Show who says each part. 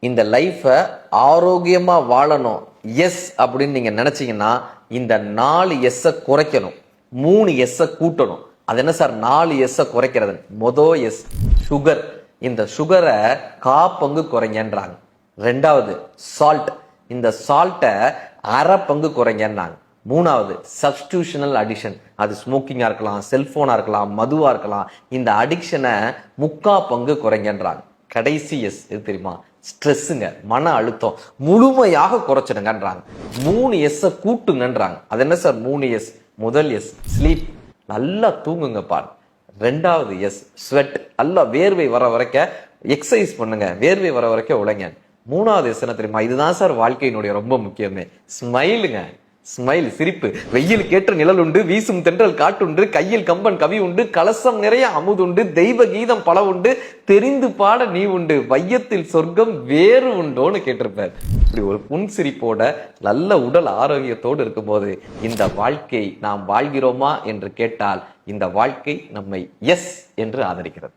Speaker 1: இந்த லைஃபை ஆரோக்கியமா வாழணும் எஸ் அப்படின்னு நீங்க நினைச்சீங்கன்னா இந்த 4 எஸ் குறைக்கணும், 3 எஸ் கூட்டணும். அது என்ன சார் 4 எஸ் குறைக்கிறது? எஸ் சுகர். இந்த சுகரை காப்பங்கு குறைங்கன்றாங்க. 2வது சால்ட். இந்த சால்ட்டை அரை பங்கு குறைங்கன்றாங்க. 3வது சப்ஸ்டியூஷனல் அடிக்ஷன். அது ஸ்மோக்கிங்கா இருக்கலாம், செல்போனா இருக்கலாம், மதுவா இருக்கலாம். இந்த அடிக்ஷனை 3/4 பங்கு குறைங்கன்றாங்க. கடைசி எஸ் இது தெரியுமா? ஸ்ட்ரெஸ்ஸுங்க, மன அழுத்தம் முழுமையாக குறைச்சிடுங்கன்றாங்க. 3 எஸ் கூட்டுங்கன்றாங்க. அது என்ன சார் 3 எஸ்? முதல் எஸ் ஸ்லீப், நல்லா தூங்குங்க பாரு. 2வது எஸ் ஸ்வெட், நல்லா வேர்வை வர வரைக்கும் எக்ஸசைஸ் பண்ணுங்க, வேர்வை வர வரைக்கும் உழைங்க. 3வது எஸ் என்ன தெரியுமா? இதுதான் சார் வாழ்க்கையினுடைய ரொம்ப முக்கியமே, ஸ்மைலுங்க. ஸ்மைல், சிரிப்பு. வெயில் கேற்ற நிழல் உண்டு, வீசும் தென்றல் காட்டுண்டு, கையில் கம்பன் கவி உண்டு, கலசம் நிறைய அமுதுண்டு, தெய்வ கீதம் பல உண்டு, தெரிந்து பாட நீ உண்டு, வையத்தில் சொர்க்கம் வேறு உண்டோன்னு கேட்டிருப்பார். இப்படி ஒரு புன்சிரிப்போட நல்ல உடல் ஆரோக்கியத்தோடு இருக்கும்போது இந்த வாழ்க்கை நாம் வாழ்கிறோமா என்று கேட்டால் இந்த வாழ்க்கை நம்மை எஸ் என்று ஆதரிக்கிறது.